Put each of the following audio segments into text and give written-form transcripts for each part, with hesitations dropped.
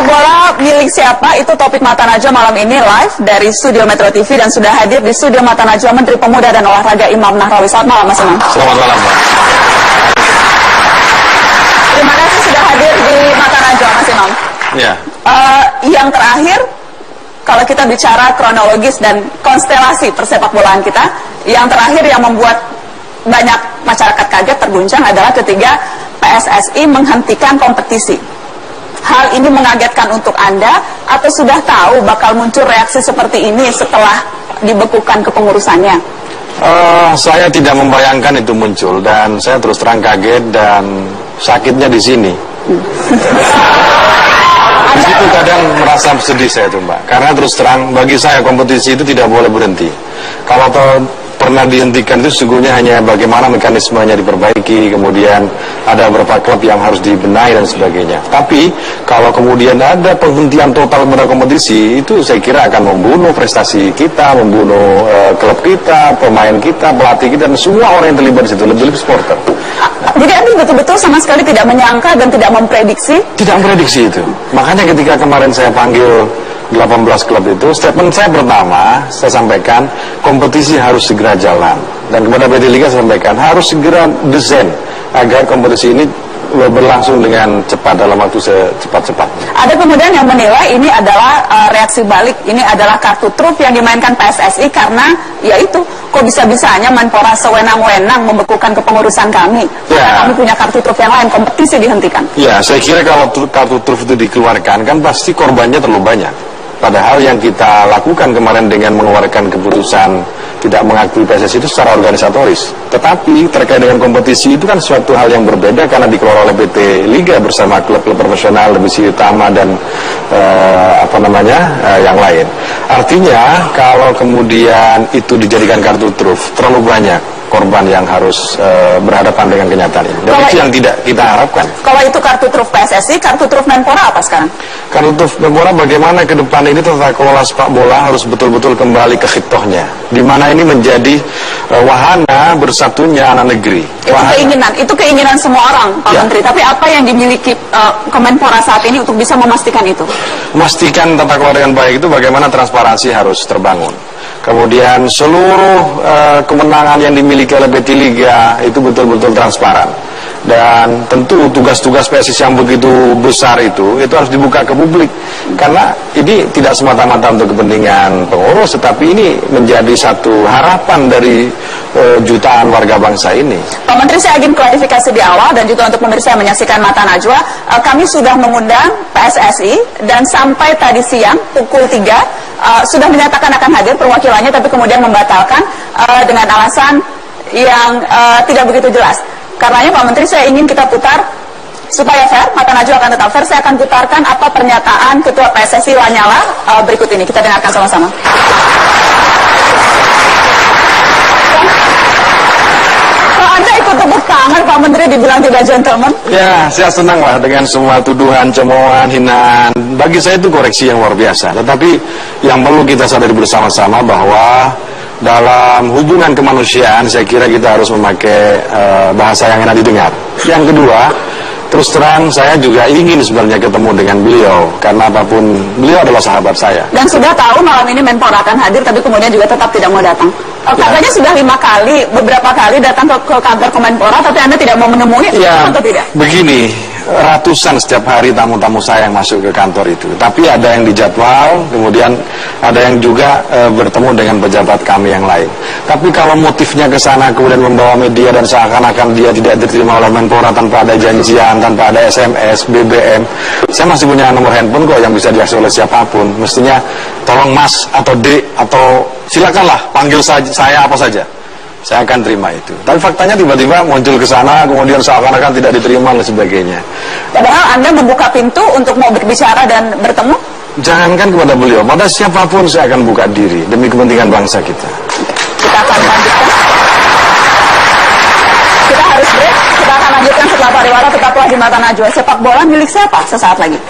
Sepak bola milik siapa? Itu topik Mata Najwa malam ini live dari Studio Metro TV, dan sudah hadir di Studio Mata Najwa Menteri Pemuda dan Olahraga Imam Nahrawi. Selamat malam Mas Imam. Selamat malam Pak. Terima kasih sudah hadir di Mata Najwa Mas Imam. Ya. Yang terakhir, kalau kita bicara kronologis dan konstelasi persepak bolaan kita, yang terakhir yang membuat banyak masyarakat kaget, terguncang adalah ketika PSSI menghentikan kompetisi. Hal ini mengagetkan untuk Anda, atau sudah tahu bakal muncul reaksi seperti ini setelah dibekukan kepengurusannya? Saya tidak membayangkan itu muncul, dan saya terus terang kaget dan sakitnya di sini. Di situ kadang merasa sedih saya tuh Mbak, karena terus terang bagi saya kompetisi itu tidak boleh berhenti. Kalau pernah dihentikan itu sesungguhnya hanya bagaimana mekanismenya diperbaiki, kemudian ada beberapa klub yang harus dibenahi dan sebagainya. Tapi kalau kemudian ada penghentian total pada kompetisi, itu saya kira akan membunuh prestasi kita, membunuh klub kita, pemain kita, pelatih kita, dan semua orang yang terlibat di situ, lebih-lebih supporter. Jadi Anda betul-betul sama sekali tidak menyangka dan tidak memprediksi? Tidak memprediksi itu. Makanya ketika kemarin saya panggil 18 klub itu, statement saya pertama, saya sampaikan kompetisi harus segera jalan. Dan kepada PT Liga saya sampaikan harus segera desain agar kompetisi ini berlangsung dengan cepat, dalam waktu secepat-cepatnya. Ada kemudian yang menilai ini adalah reaksi balik, ini adalah kartu truf yang dimainkan PSSI karena yaitu kok bisa-bisanya Menpora sewenang-wenang membekukan kepengurusan kami. Karena kami punya kartu truf yang lain, kompetisi dihentikan. Ya, saya kira kalau kartu truf itu dikeluarkan kan pasti korbannya terlalu banyak. Padahal yang kita lakukan kemarin dengan mengeluarkan keputusan tidak mengakui PSSI itu secara organisatoris. Tetapi terkait dengan kompetisi itu kan suatu hal yang berbeda karena dikelola oleh PT Liga bersama klub-klub profesional, divisi utama dan yang lain. Artinya kalau kemudian itu dijadikan kartu truf, terlalu banyak korban yang harus berhadapan dengan kenyataan ini. Dan itu yang tidak kita harapkan. Kalau itu kartu truf PSSI, kartu truf Menpora apa sekarang? Kartu truf Menpora bagaimana ke depan ini tata kelola sepak bola harus betul-betul kembali ke khitohnya, di mana ini menjadi wahana bersatunya anak negeri. Itu keinginan semua orang, Pak Menteri. Tapi apa yang dimiliki Kemenpora saat ini untuk bisa memastikan itu? Memastikan tata kelola dengan baik itu bagaimana transparansi harus terbangun. Kemudian seluruh kemenangan yang dimiliki oleh PT Liga itu betul-betul transparan. Dan tentu tugas-tugas PSSI yang begitu besar itu harus dibuka ke publik. Karena ini tidak semata-mata untuk kepentingan pengurus, tetapi ini menjadi satu harapan dari jutaan warga bangsa ini. Pak Menteri, saya ingin klarifikasi di awal dan juga untuk pemirsa yang menyaksikan Mata Najwa. Kami sudah mengundang PSSI dan sampai tadi siang pukul 3 sudah menyatakan akan hadir perwakilannya, tapi kemudian membatalkan dengan alasan yang tidak begitu jelas. Karenanya Pak Menteri, saya ingin kita putar supaya fair, Mata Najwa akan tetap fair. Saya akan putarkan apa pernyataan Ketua PSSI Lanyala berikut ini. Kita dengarkan sama-sama. Anda ikut tepuk tangan Pak Menteri dibilang tidak gentleman? Ya, saya senang lah dengan semua tuduhan, cemoohan, hinaan. Bagi saya itu koreksi yang luar biasa. Tetapi yang perlu kita sadari bersama-sama bahwa dalam hubungan kemanusiaan saya kira kita harus memakai bahasa yang enak didengar. Yang kedua, terus terang saya juga ingin sebenarnya ketemu dengan beliau, karena apapun beliau adalah sahabat saya. Dan sudah tahu malam ini Menpora akan hadir, tapi kemudian juga tetap tidak mau datang. Katanya sudah 5 kali, beberapa kali datang ke kantor Kemenpora, tapi Anda tidak mau menemui, atau tidak? Begini, ratusan setiap hari tamu-tamu saya yang masuk ke kantor itu. Tapi ada yang dijadwal, kemudian ada yang juga bertemu dengan pejabat kami yang lain. Tapi kalau motifnya ke sana kemudian membawa media dan seakan-akan dia tidak diterima oleh Menpora tanpa ada janjian, tanpa ada SMS, BBM. Saya masih punya nomor handphone kok yang bisa diakses oleh siapapun. Mestinya tolong Mas atau Dek atau silakanlah panggil saya apa saja. Saya akan terima itu. Tapi faktanya tiba-tiba muncul ke sana, kemudian seakan-akan tidak diterima dan sebagainya. Padahal Anda membuka pintu untuk mau berbicara dan bertemu? Jangankan kepada beliau, pada siapapun saya akan buka diri demi kepentingan bangsa kita. Kita akan lanjutkan. Kita harus break. Kita akan lanjutkan setelah pariwara. Tetaplah di Mata Najwa. Sepak bola milik siapa? Sesaat lagi.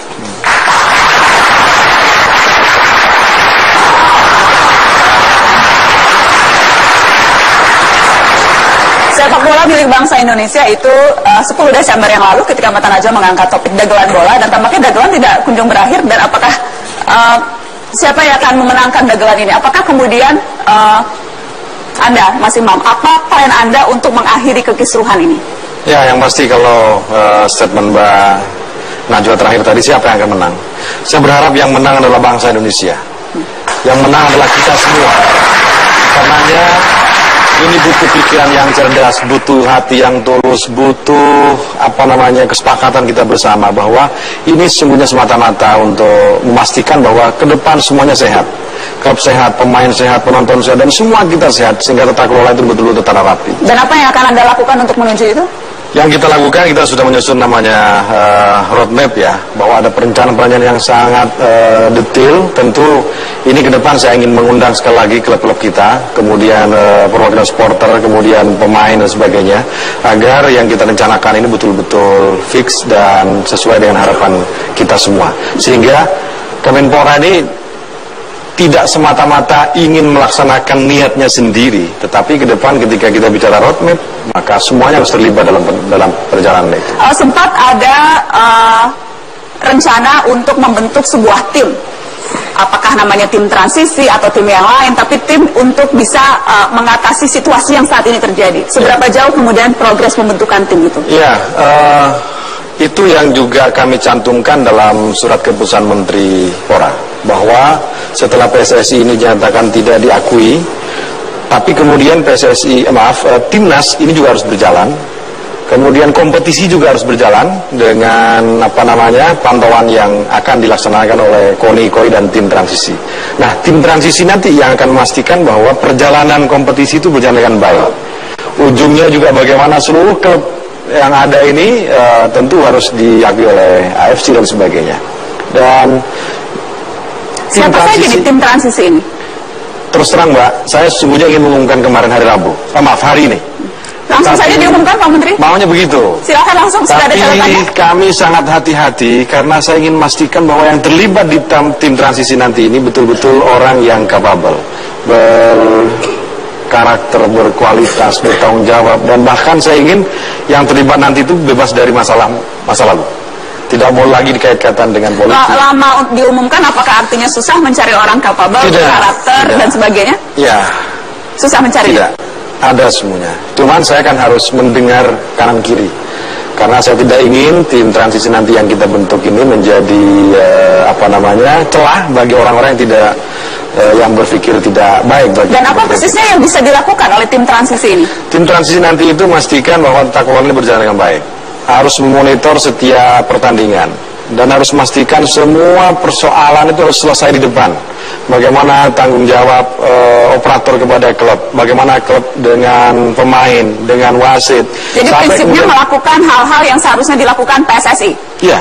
Sepak bola milik bangsa Indonesia itu 10 Desember yang lalu ketika Mata Najwa mengangkat topik dagelan bola, dan tampaknya dagelan tidak kunjung berakhir. Dan apakah siapa yang akan memenangkan dagelan ini? Apakah kemudian Anda, Mas Imam, apa plan Anda untuk mengakhiri kekisruhan ini? Ya, yang pasti kalau statement Mbak Najwa terakhir tadi, siapa yang akan menang? Saya berharap yang menang adalah bangsa Indonesia. Yang menang adalah kita semua. Karenanya ini butuh pikiran yang cerdas, butuh hati yang tulus, butuh kesepakatan kita bersama bahwa ini sesungguhnya semata-mata untuk memastikan bahwa ke depan semuanya sehat. Klub sehat, pemain sehat, penonton sehat, dan semua kita sehat sehingga tata kelola itu betul-betul tetap rapi. Dan apa yang akan Anda lakukan untuk menuju itu? Yang kita lakukan, kita sudah menyusun namanya roadmap ya, bahwa ada perencanaan yang sangat detail. Tentu ini ke depan saya ingin mengundang sekali lagi klub-klub kita, kemudian perwakilan supporter, kemudian pemain dan sebagainya, agar yang kita rencanakan ini betul-betul fix dan sesuai dengan harapan kita semua. Sehingga Kemenpora ini tidak semata-mata ingin melaksanakan niatnya sendiri, tetapi ke depan ketika kita bicara roadmap, maka semuanya harus terlibat dalam perjalanan itu. Sempat ada rencana untuk membentuk sebuah tim, apakah namanya tim transisi atau tim yang lain, tapi tim untuk bisa mengatasi situasi yang saat ini terjadi. Seberapa jauh kemudian progres pembentukan tim itu? Ya, itu yang juga kami cantumkan dalam surat keputusan Menteri Pora, bahwa setelah PSSI ini dinyatakan tidak diakui, tapi kemudian timnas ini juga harus berjalan, kemudian kompetisi juga harus berjalan dengan pantauan yang akan dilaksanakan oleh KONI dan tim transisi. Nah, tim transisi nanti yang akan memastikan bahwa perjalanan kompetisi itu berjalan dengan baik. Ujungnya juga bagaimana seluruh klub yang ada ini tentu harus diakui oleh AFC dan sebagainya. Dan siapa saja di tim transisi ini? Terus terang Mbak, saya sesungguhnya ingin mengumumkan kemarin hari Rabu, hari ini. Langsung saja diumumkan Pak Menteri? Maunya begitu. Silakan langsung, sudah ada catatannya. Tapi kami sangat hati-hati karena saya ingin memastikan bahwa yang terlibat di tim transisi nanti ini betul-betul orang yang capable, berkarakter, berkualitas, bertanggung jawab, dan bahkan saya ingin yang terlibat nanti itu bebas dari masa lalu. Tidak mau lagi dikait-kaitkan dengan politik. Lama diumumkan, apakah artinya susah mencari orang kapabel, karakter, dan sebagainya? Ya. Susah mencari? Tidak, ada semuanya. Cuman saya kan harus mendengar kanan kiri. Karena saya tidak ingin tim transisi nanti yang kita bentuk ini menjadi celah bagi orang-orang yang tidak yang berpikir tidak baik. Dan apa persisnya yang bisa dilakukan oleh tim transisi ini? Tim transisi nanti itu memastikan bahwa tata kelola ini berjalan dengan baik. Harus memonitor setiap pertandingan dan harus memastikan semua persoalan itu harus selesai di depan. Bagaimana tanggung jawab operator kepada klub, bagaimana klub dengan pemain, dengan wasit. Jadi prinsipnya melakukan hal-hal yang seharusnya dilakukan PSSI. Iya,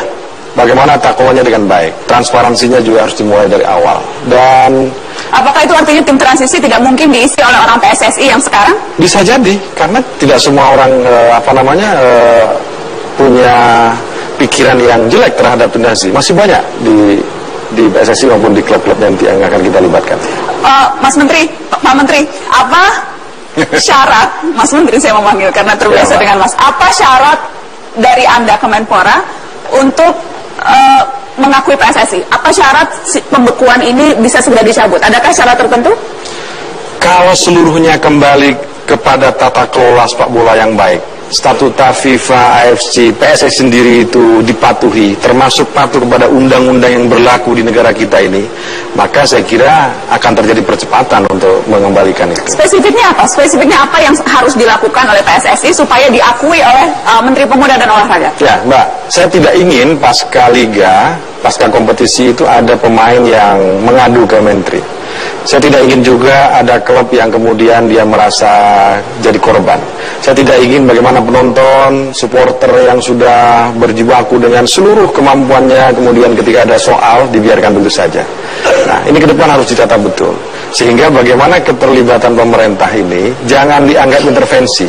bagaimana tata kelolanya dengan baik, transparansinya juga harus dimulai dari awal. Dan apakah itu artinya tim transisi tidak mungkin diisi oleh orang PSSI yang sekarang? Bisa jadi, karena tidak semua orang punya pikiran yang jelek terhadap transisi. Masih banyak di PSSI maupun di klub-klub nanti yang akan kita libatkan. Mas Menteri, Pak Menteri, apa syarat, Mas Menteri saya memanggil karena terbiasa dengan Mas, apa syarat dari Anda Kemenpora untuk mengakui PSSI? Apa syarat pembekuan ini bisa segera dicabut? Adakah syarat tertentu? Kalau seluruhnya kembali kepada tata kelola sepak bola yang baik, statuta FIFA, AFC, PSSI sendiri itu dipatuhi, termasuk patuh kepada undang-undang yang berlaku di negara kita ini, maka saya kira akan terjadi percepatan untuk mengembalikan itu. Spesifiknya apa? Spesifiknya apa yang harus dilakukan oleh PSSI supaya diakui oleh Menteri Pemuda dan Olahraga? Ya, Mbak, saya tidak ingin pasca liga, pasca kompetisi itu ada pemain yang mengadu ke Menteri. Saya tidak ingin juga ada klub yang kemudian dia merasa jadi korban. Saya tidak ingin bagaimana penonton, supporter yang sudah berjibaku dengan seluruh kemampuannya, kemudian ketika ada soal dibiarkan begitu saja. Nah, ini ke depan harus ditata betul. Sehingga bagaimana keterlibatan pemerintah ini jangan dianggap intervensi.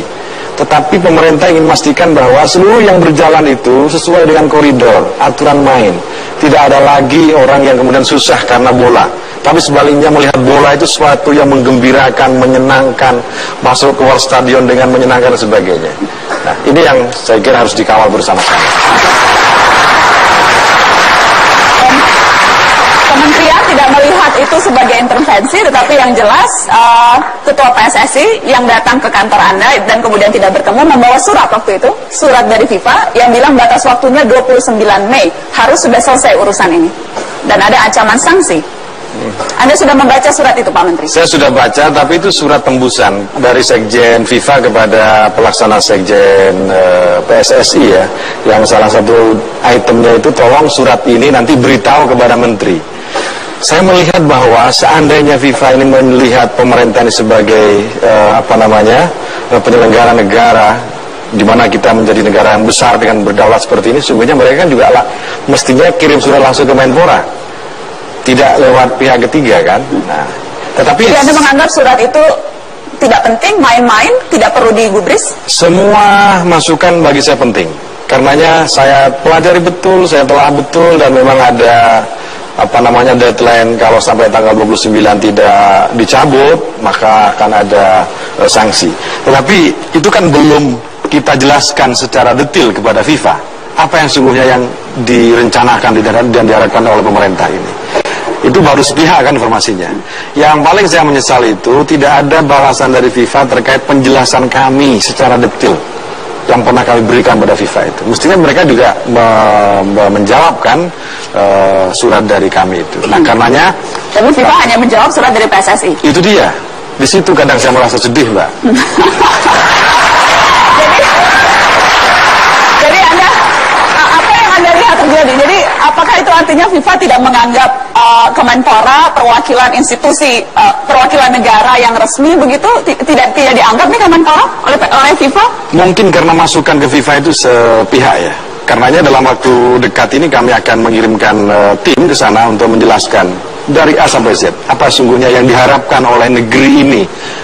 Tetapi pemerintah ingin memastikan bahwa seluruh yang berjalan itu sesuai dengan koridor, aturan main. Tidak ada lagi orang yang kemudian susah karena bola. Tapi sebaliknya melihat bola itu sesuatu yang menggembirakan, menyenangkan, masuk keluar stadion dengan menyenangkan dan sebagainya. Nah, ini yang saya kira harus dikawal bersama-sama. Kementerian tidak melihat itu sebagai intervensi, tetapi yang jelas Ketua PSSI yang datang ke kantor Anda dan kemudian tidak bertemu membawa surat waktu itu, surat dari FIFA yang bilang batas waktunya 29 Mei harus sudah selesai urusan ini. Dan ada ancaman sanksi. Anda sudah membaca surat itu, Pak Menteri? Saya sudah baca, tapi itu surat tembusan dari Sekjen FIFA kepada pelaksana Sekjen PSSI ya, yang salah satu itemnya itu tolong surat ini nanti beritahu kepada Menteri. Saya melihat bahwa seandainya FIFA ini melihat pemerintah ini sebagai penyelenggara negara, di mana kita menjadi negara yang besar dengan berdaulat seperti ini, sungguhnya mereka kan juga mestinya kirim surat langsung ke Menpora, tidak lewat pihak ketiga kan. Nah, tetapi jadi Anda menganggap surat itu tidak penting, main-main, tidak perlu digubris? Semua masukan bagi saya penting. Karenanya saya pelajari betul, saya telah betul, dan memang ada deadline. Kalau sampai tanggal 29 tidak dicabut, maka akan ada sanksi. Tetapi itu kan belum kita jelaskan secara detail kepada FIFA apa yang sungguhnya yang direncanakan dan diharapkan oleh pemerintah ini. Itu baru sepihak kan informasinya. Yang paling saya menyesal itu tidak ada balasan dari FIFA terkait penjelasan kami secara detail yang pernah kami berikan pada FIFA itu. Mestinya mereka juga menjawabkan surat dari kami itu. Nah, karenanya tapi FIFA hanya menjawab surat dari PSSI. Itu dia. Di situ kadang saya merasa sedih, Mbak. Jadi Anda, apa yang Anda lihat terjadi? Jadi apakah itu artinya FIFA tidak menganggap Kemenpora perwakilan institusi, perwakilan negara yang resmi begitu, tidak dianggap nih Kemenpora oleh FIFA? Mungkin karena masukan ke FIFA itu sepihak ya. Karenanya dalam waktu dekat ini kami akan mengirimkan tim ke sana untuk menjelaskan dari A sampai Z apa sungguhnya yang diharapkan oleh negeri ini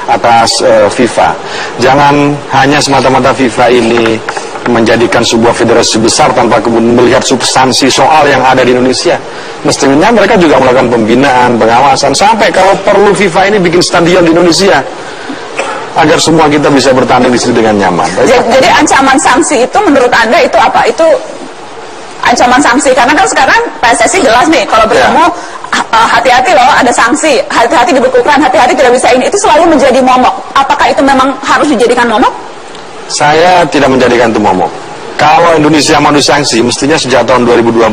atas FIFA. Jangan hanya semata-mata FIFA ini menjadikan sebuah federasi besar tanpa kemudian melihat substansi soal yang ada di Indonesia. Mestinya mereka juga melakukan pembinaan, pengawasan, sampai kalau perlu FIFA ini bikin stadion di Indonesia agar semua kita bisa bertanding di situ dengan nyaman. Jadi ancaman sanksi itu menurut Anda itu apa? Itu ancaman sanksi, karena kan sekarang PSSI jelas nih kalau bertemu hati-hati loh, ada sanksi, hati-hati dibekukan, hati-hati tidak bisa ini, itu selalu menjadi momok. Apakah itu memang harus dijadikan momok? Saya tidak menjadikan itu momok. Kalau Indonesia mau disanksi, mestinya sejak tahun 2012.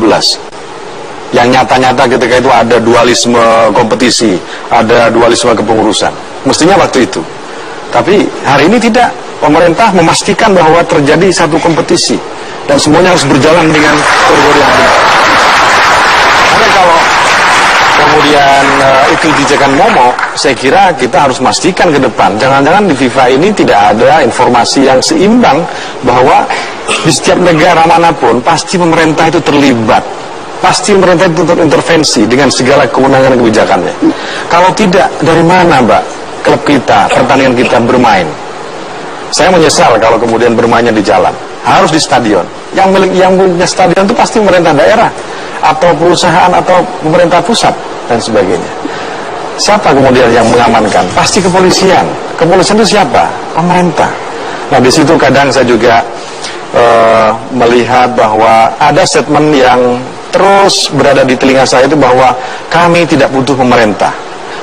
Yang nyata-nyata ketika itu ada dualisme kompetisi, ada dualisme kepengurusan. Mestinya waktu itu. Tapi hari ini tidak. Pemerintah memastikan bahwa terjadi satu kompetisi dan semuanya harus berjalan dengan koridor yang benar. Karena kalau kemudian itu dijadikan momok, saya kira kita harus memastikan ke depan. Jangan-jangan di FIFA ini tidak ada informasi yang seimbang bahwa di setiap negara manapun pasti pemerintah itu terlibat. Pasti pemerintah itu intervensi dengan segala kewenangan dan kebijakannya. Kalau tidak, dari mana Mbak klub kita, pertandingan kita bermain? Saya menyesal kalau kemudian bermainnya di jalan. Harus di stadion. Yang punya stadion itu pasti pemerintah daerah atau perusahaan atau pemerintah pusat dan sebagainya. Siapa kemudian yang mengamankan? Pasti kepolisian. Kepolisian itu siapa? Pemerintah. Nah, di situ kadang saya juga melihat bahwa ada statement yang terus berada di telinga saya itu bahwa kami tidak butuh pemerintah,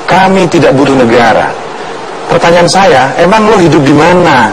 kami tidak butuh negara. Pertanyaan saya, emang lo hidup di mana?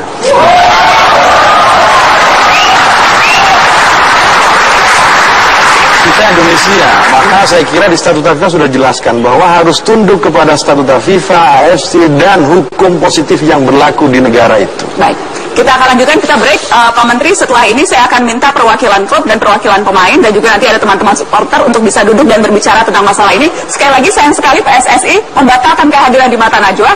Kita Indonesia, maka saya kira di statuta FIFA sudah jelaskan bahwa harus tunduk kepada statuta FIFA, AFC, dan hukum positif yang berlaku di negara itu. Baik, kita akan lanjutkan, kita break. Pak Menteri, setelah ini saya akan minta perwakilan klub dan perwakilan pemain, dan juga nanti ada teman-teman supporter untuk bisa duduk dan berbicara tentang masalah ini. Sekali lagi, sayang sekali PSSI membatalkan kehadiran di Mata Najwa.